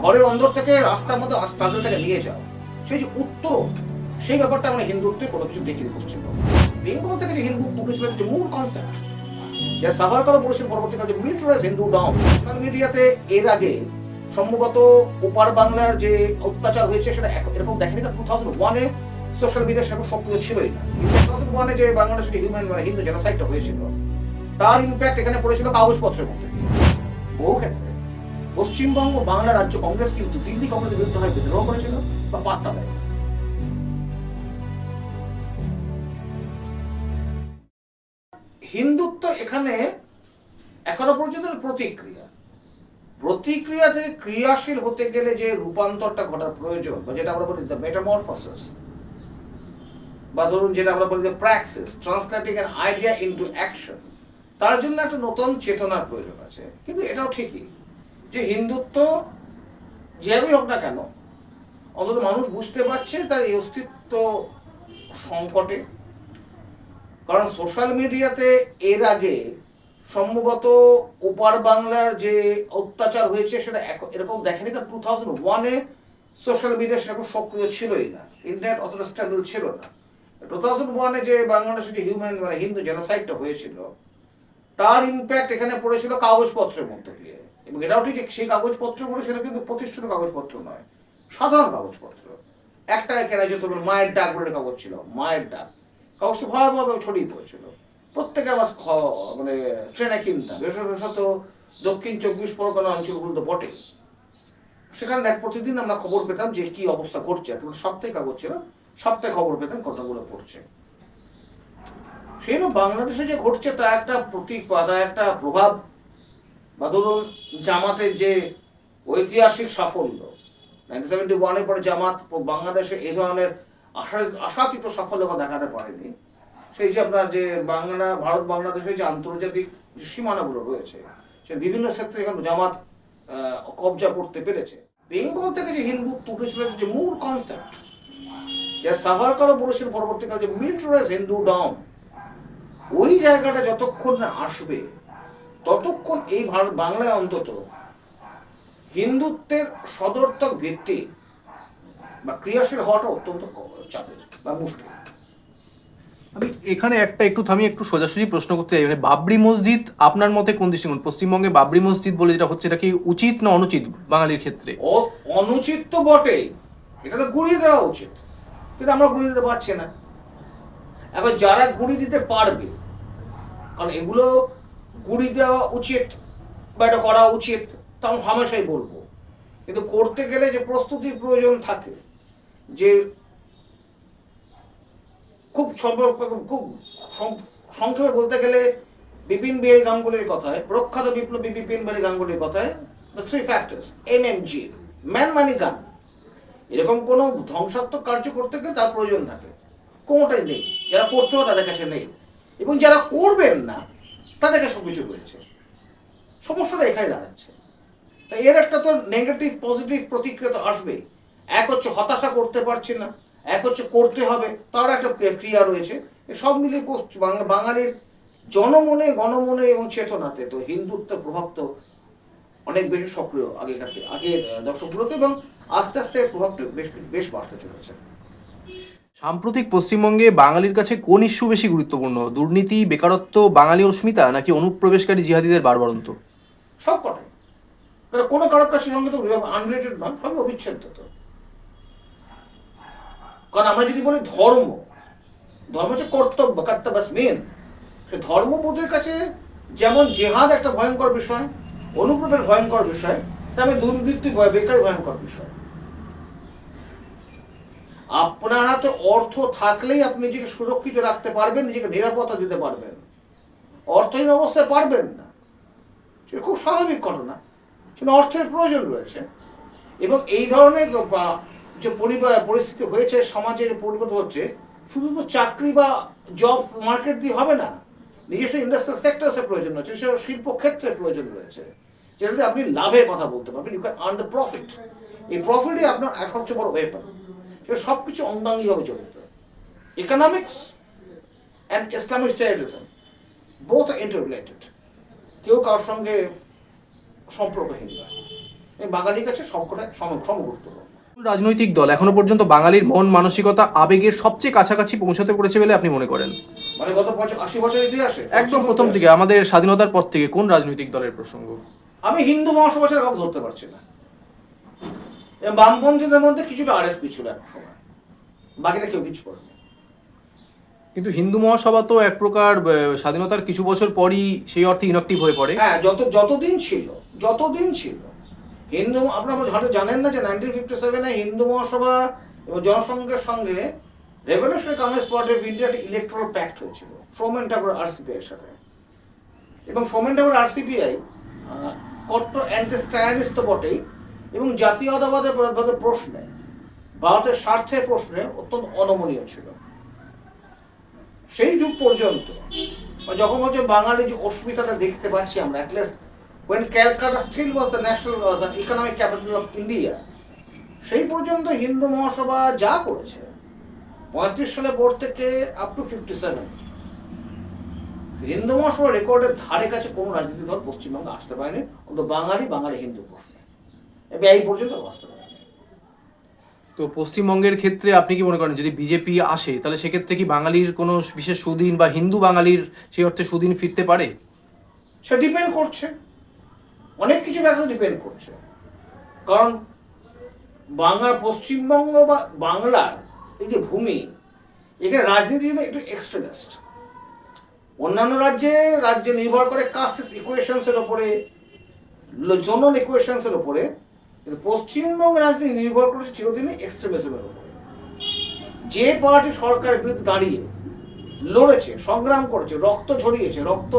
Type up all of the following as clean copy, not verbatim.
ঘরের অন্দর থেকে রাস্তার মধ্যে স্ট্রাগলটাকে নিয়ে যাও, সেই যে উত্তর, সেই ব্যাপারটা আমরা হিন্দুত্বে কোনো কিছু দেখিনি পশ্চিমবঙ্গ। বেঙ্গল থেকে যে হিন্দুত্ব উঠেছিল যে মূল কনসেপ্ট, যা সাভারকারও বলেছেন পরবর্তীকালে যে মিলিটারাইজ হিন্দু ডাউন। সোশ্যাল মিডিয়াতে এর আগে সম্ভবত ওপার বাংলার যে অত্যাচার হয়েছে সেটা এরকম দেখেনি। 2001-এ সোশ্যাল মিডিয়া সেরকম সক্রিয় ছিলই না। 2001-এ যে বাংলাদেশে যে হিন্দু জেনোসাইডটা হয়েছিল, তার ইম্প্যাক্ট এখানে পড়েছিল কাগজপত্রের মধ্যে দিয়ে। বহু ক্ষেত্রে পশ্চিমবঙ্গ বাংলা রাজ্য কংগ্রেস কিন্তু দিল্লি কংগ্রেসের বিরুদ্ধে হয় বিদ্রোহ করেছিল বা পাত্তা দেয়। হিন্দুত্ব এখানে এখনো পর্যন্ত প্রতিক্রিয়া থেকে ক্রিয়াশীল হতে গেলে যে রূপান্তরটা ঘটার প্রয়োজন, বা যেটা আমরা বলি দ্য মেটামরফোসিস, বা ধরুন যেটা আমরা বলি the praxis, translating an idea into action, তার জন্য একটা নতুন চেতনার প্রয়োজন আছে। কিন্তু এটাও ঠিকই যে হিন্দুত্ব যেভাবেই হোক না কেন, অন্তত মানুষ বুঝতে পারছে তার এই অস্তিত্ব সংকটে। কারণ সোশ্যাল মিডিয়াতে এর আগে সম্ভবত ওপার বাংলার যে অত্যাচার হয়েছে সেটা এরকম দেখেনি। 2001-এ সোশ্যাল মিডিয়া সেরকম সক্রিয় ছিলই না, ইন্টারনেট অতটা স্টেবল ছিল না। 2001-এ যে বাংলাদেশে যে হিন্দু জেনোসাইডটা হয়েছিল, তার ইম্প্যাক্ট এখানে পড়েছিল কাগজপত্রের মধ্যে দিয়ে। এবং এটাও ঠিক, সেই কাগজপত্রগুলো সেটা কিন্তু প্রতিষ্ঠিত কাগজপত্র নয়, সাধারণ কাগজপত্র। একটা কেনা যেত মায়ের ডাক বলে কাগজ ছিল, মায়ের ডাক কাগজটা ভয়াবহভাবে ছড়িয়ে পড়েছিল। প্রত্যেকে আবার মানে ট্রেনে কিনতাম, বিশেষত দক্ষিণ 24 পরগনা অঞ্চলগুলো তো বটে। সেখানে প্রতিদিন আমরা খবর পেতাম যে কি অবস্থা ঘটছে। সপ্তাহে কাগজ ছিল, সপ্তাহে খবর পেতাম ঘটনাগুলো পড়ছে। সেই জন্য বাংলাদেশে যে ঘটছে তা একটা প্রতীক বা একটা প্রভাব। বা ধরুন জামাতের যে ঐতিহাসিক সাফল্য, 1971-এর পরে জামাত বাংলাদেশে এই ধরনের আশাতীত সাফল্য দেখাতে পারেনি। সেই যে আপনার যে ভারত বাংলাদেশের যে আন্তর্জাতিক যে সীমানাগুলো রয়েছে, সে বিভিন্ন ক্ষেত্রে এখানে জামাত কবজা করতে পেরেছে। বেঙ্গল থেকে যে হিন্দুত্ব উঠেছিল যে মূল কনসেপ্ট, যা সাভারকারও বলেছেন পরবর্তীকালে যে মিলিটারাইজ হিন্দু ডাউন, ওই জায়গাটা যতক্ষণ না আসবে ততক্ষণ এই বাংলায় অন্তত হিন্দুত্বের সদর্থক ভিত্তি বা ক্রিয়াশীল হওয়াটা অত্যন্ত চাপের বা মুশকিল। আমি এখানে একটু সোজাসুজি প্রশ্ন করতে চাই, মানে বাবরি মসজিদ আপনার মতে কোন দৃষ্টিকোণ? পশ্চিমবঙ্গে বাবরি মসজিদ বলে যেটা হচ্ছে, এটা কি উচিত না অনুচিত বাঙালির ক্ষেত্রে? অনুচিত তো বটেই, এটা তো গুড়িয়ে দেওয়া উচিত, কিন্তু আমরা গুড়িয়ে দিতে পারছি না। এবার যারা গুড়ি দিতে পারবে, কারণ এগুলো গুড়ি দেওয়া উচিত বা এটা করা উচিত তা আমি হামেশাই বলবো, কিন্তু করতে গেলে যে প্রস্তুতির প্রয়োজন থাকে, যে খুব সংক্ষেপে বলতে গেলে বিপিন বিহারী গাঙ্গুলির কথায়, প্রখ্যাত বিপ্লবী বিপিন বিহারী গাঙ্গুলির কথায়, the three factors MMG, man money gun, এরকম কোনো ধ্বংসাত্মক কার্য করতে গেলে তার প্রয়োজন থাকে। কোনোটাই নেই, যারা করতে হবে তাদের কাছে নেই, এবং যারা করবেন না তাদের কাছে সবকিছু রয়েছে। সমস্যাটা এখানে দাঁড়াচ্ছে। তাই এর একটা তো নেগেটিভ পজিটিভ প্রতিক্রিয়া তো আসবেই। এক হচ্ছে হতাশা করতে পারছি না, এক হচ্ছে করতে হবে, তার একটা ক্রিয়া রয়েছে। সব মিলিয়ে বাঙালির জনমনে, গণমনে এবং চেতনাতে তো হিন্দুত্বের প্রভাব তো অনেক বেশি সক্রিয় আগের দশকগুলোতে, এবং আস্তে আস্তে প্রভাবটা বেশ বাড়তে চলেছে। সাম্প্রতিক পশ্চিমবঙ্গে বাঙালির কাছে কোন ইস্যু বেশি গুরুত্বপূর্ণ? দুর্নীতি, বেকারত্ব, বাঙালি অস্মিতা, নাকি অনুপ্রবেশকারী জিহাদিদের বাড়বাড়ন্ত? সব কটাই, কোনো কারোর কাছে সঙ্গে তো আনরিলেটেড নয়, সবই অবিচ্ছেদ্য। তো কারণ আমরা যদি বলি ধর্ম হচ্ছে কর্তব্য মেন, সে ধর্মবোধের কাছে যেমন জেহাদ একটা ভয়ঙ্কর বিষয়, অনুপ্রবেশ ভয়ঙ্কর বিষয়, তেমনি দুর্বৃত্তি বেকারি ভয়ঙ্কর বিষয়। আপনার হাতে অর্থ থাকলেই আপনি নিজেকে সুরক্ষিত রাখতে পারবেন, নিজেকে নিরাপত্তা দিতে পারবেন। অর্থহীন অবস্থায় পারবেন না, সেটা খুব স্বাভাবিক ঘটনা। সেটা অর্থের প্রয়োজন রয়েছে, এবং এই ধরনের যে পরিস্থিতি হয়েছে, সমাজের পরিবর্তন হচ্ছে, শুধু তো চাকরি বা জব মার্কেট দিয়ে হবে না, নিজস্ব ইন্ডাস্ট্রিয়াল সেক্টরসের প্রয়োজন রয়েছে, সে শিল্পক্ষেত্রের প্রয়োজন রয়েছে, যেটাতে আপনি লাভের কথা বলতে পারবেন। You can earn the profit. এই প্রফিটই আপনার সবচেয়ে বড় ওয়েপন। সেটা সব কিছু অঙ্গাঙ্গিভাবে জড়িত। Economics and Islamic terrorism both are interrelated, কেউ কারোর সঙ্গে সম্পর্কহীন নয়। এই বাঙালির কাছে সবকটা সমগুরুত্বপূর্ণ। রাজনৈতিক দল এখনো পর্যন্ত বাঙালির মন মানসিকতা আবেগের সবচেয়ে কাছাকাছি পৌঁছাতে পেরেছে বলে আপনি মনে করেন? মানে গত 80 বছর ইতিহাসে একদম প্রথম থেকে আমাদের স্বাধীনতার পর থেকে কোন রাজনৈতিক দলের প্রসঙ্গ? আমি হিন্দু মহাসভা ছাড়া কাউকে ধরতে পারছি না। এবং বামপন্থীদের মধ্যে কিছুটা আরএসপি ছিল এক সময়, বাকিটা কেউ কিছু করেনি। কিন্তু হিন্দু মহাসভা তো এক প্রকার স্বাধীনতার কিছু বছর পরই সেই অর্থে ইনঅ্যাক্টিভ হয়ে পড়ে। হ্যাঁ, যতদিন ছিল হিন্দু, আপনারা হয়তো জানেন না যে 1957-এ হিন্দু মহাসভা এবং জনসংঘের সঙ্গে revolutionary communist party of India একটা ইলেকট্রাল প্যাক্ট হয়েছিল সৌমেন ঠাকুর আরসিপিআই এর সাথে। এবং সৌমেন ঠাকুর আরসিপিআই কট্টর অ্যান্টি স্ট্যালিনিস্ট তো বটেই, এবং জাতীয়তাবাদের প্রশ্নে, ভারতের স্বার্থের প্রশ্নে অত্যন্ত অনমনীয় ছিল। সেই যুগ পর্যন্ত যখন হচ্ছে বাঙালির যে অস্মিতাটা দেখতে পাচ্ছি আমরা, at least when Calcutta still was the national economic capital of India, সেই পর্যন্ত হিন্দু মহাসভা যা করেছে 35 সালের পর থেকে আপ টু 57, হিন্দু মহাসভা রেকর্ডের ধারে কাছে কোনো রাজনৈতিক দল পশ্চিমবঙ্গে আসতে পারেনি, অন্তত বাঙালি হিন্দু প্রশ্নে, এবং এই পর্যন্ত আসতে পারেনি। তো পশ্চিমবঙ্গের ক্ষেত্রে আপনি কি মনে করেন যদি বিজেপি আসে তাহলে সেক্ষেত্রে কি বাঙালির কোনো বিশেষ সুদিন বা হিন্দু বাঙালির সেই অর্থে সুদিন ফিরতে পারে? সে ডিপেন্ড করছে, অনেক কিছু ব্যাপারে ডিপেন্ড করছে। কারণ পশ্চিমবঙ্গ বা বাংলার এই যে ভূমি, এখানে রাজনীতি জন্য একটু এক্সট্রিমিস্ট। অন্যান্য রাজ্যে নির্ভর করে কাস্ট ইকুয়েশনসের ওপরে, জোনাল ইকুয়েশনসের ওপরে, কিন্তু পশ্চিমবঙ্গের রাজনীতি নির্ভর করেছে চিরদিনই এক্সট্রিমিজমের উপরে। যে পার্টি সরকারের বিরুদ্ধে দাঁড়িয়ে লড়েছে, সংগ্রাম করেছে, রক্ত ঝরিয়েছে, রক্ত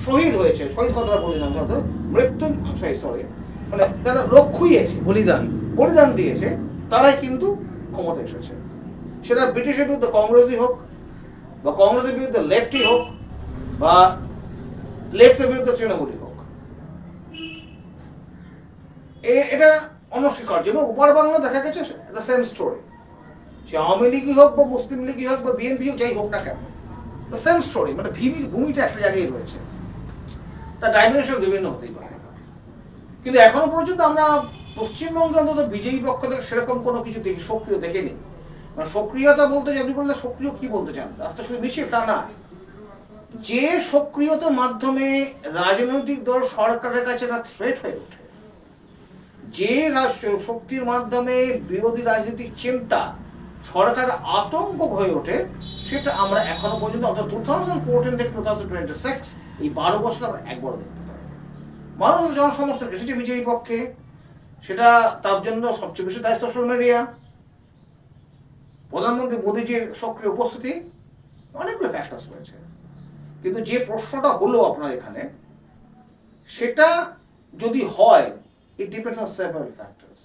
শহীদ হয়েছে, শহীদ কথাটা বলি না, মৃত্যু সরি মানে যারা লোক খুইয়েছে, বলিদান দিয়েছে, তারাই কিন্তু ক্ষমতা এসেছে। সেটা ব্রিটিশের বিরুদ্ধে কংগ্রেসই হোক, বা কংগ্রেসের বিরুদ্ধে লেফটই হোক, বা লেফটের বিরুদ্ধে তৃণমূলই হোক। এটা অনস্বীকার্য। এবং উপর বাংলা দেখা গেছে দ্য সেম স্টোরি, সে আওয়ামী লীগই হোক বা মুসলিম লীগই হোক বা বিএনপি হোক, যাই হোক না কেন, দ্য সেম স্টোরি, মানে ভূমিটা একটা জায়গায় রয়েছে, তার ডাইমেনশন বিভিন্ন হতেই পারে। কিন্তু এখনো পর্যন্ত আমরা পশ্চিমবঙ্গে অন্তত বিজেপি পক্ষ থেকে সেরকম কোনো কিছু সক্রিয় দেখেনি। মানে সক্রিয়তা বলতে যে আপনি বললে সক্রিয় কি বলতে চান, রাস্তা শুধু মিছিল তা না, যে সক্রিয়তার মাধ্যমে রাজনৈতিক দল সরকারের কাছে একটা থ্রেট হয়ে ওঠে, যে শক্তির মাধ্যমে বিরোধী রাজনৈতিক চিন্তা সরকার আতঙ্ক হয়ে ওঠে, সেটা আমরা এখনো পর্যন্ত অর্থাৎ 2014 থেকে 2026 এই 12 বছর আমরা একবার দেখতে পাই। মানুষ জনসমর্থন এসেছে বিজেপি পক্ষে, সেটা তার জন্য সবচেয়ে বেশি দায়ী সোশ্যাল মিডিয়া, প্রধানমন্ত্রী মোদীজির সক্রিয় উপস্থিতি, অনেকগুলো ফ্যাক্টরস রয়েছে। কিন্তু যে প্রশ্নটা হলো আপনার এখানে, সেটা যদি হয়, it depends on several factors.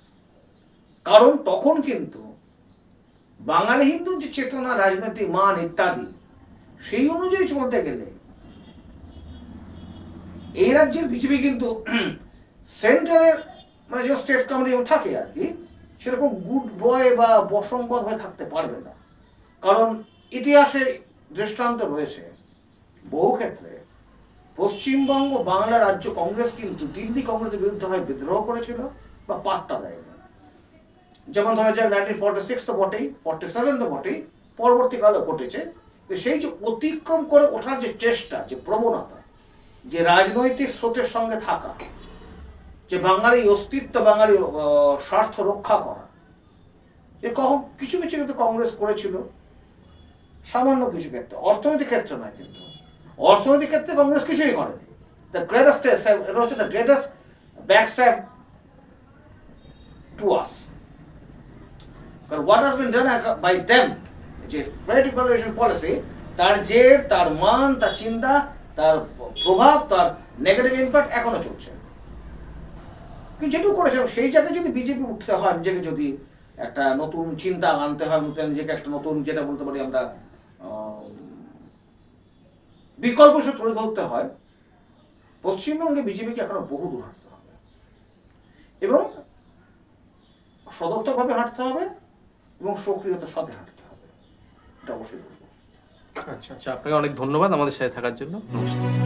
কারণ তখন কিন্তু বাঙালি হিন্দু যে চেতনা, রাজনৈতিক মান ইত্যাদি, সেই অনুযায়ী চলতে গেলে এই রাজ্যের বিজেপি কিন্তু সেন্ট্রালের মানে যে স্টেট কমিটি থাকে আর কি, সেরকম গুড বয় বা বসম্পদ হয়ে থাকতে পারবে না। কারণ ইতিহাসে দৃষ্টান্ত রয়েছে, বহু ক্ষেত্রে পশ্চিমবঙ্গ বাংলা রাজ্য কংগ্রেস কিন্তু দিল্লি কংগ্রেসের বিরুদ্ধে হয় বিদ্রোহ করেছিল বা পাত্তা দেয়নি। যেমন ধরা যাক 1946 তো বটেই, 47 তো বটেই, পরবর্তীকালে ঘটেছে। সেই যে অতিক্রম করে ওঠার যে চেষ্টা, যে প্রবণতা, যে রাজনৈতিক স্রোতের সঙ্গে থাকা, যে বাঙালির অস্তিত্ব, বাঙালির স্বার্থ রক্ষা করা, এ কিছু কিছু কিন্তু কংগ্রেস করেছিল, সামান্য কিছু ক্ষেত্রে, অর্থনৈতিক ক্ষেত্রে নয়। কিন্তু অর্থনৈতিক ক্ষেত্রে কংগ্রেস কিছুই করেনি। দ্য গ্রেটেস্ট, এটা হচ্ছে the greatest backstab to us. কারণ what has been done by them, যে ফ্রেড ইকুয়ালাইজেশন পলিসি, তার মান, তার চিন্তা, তার প্রভাব, তার নেগেটিভ ইম্প্যাক্ট এখনো চলছে। কিন্তু যেটুকু করেছে সেই জায়গায় যদি বিজেপি উঠতে হয়, নিজেকে যদি একটা নতুন চিন্তা আনতে হয়, নিজেকে একটা নতুন, যেটা বলতে পারি আমরা বিকল্প হিসেবে তুলে ধরতে হয়, পশ্চিমবঙ্গে বিজেপিকে এখনো বহু দূর হাঁটতে হবে, এবং সদর্থকভাবে হাঁটতে হবে, এবং সক্রিয়তার সাথে হাঁটতে হবে। এটা অবশ্যই বলবো। আচ্ছা, আপনাকে অনেক ধন্যবাদ আমাদের সাথে থাকার জন্য। নমস্কার।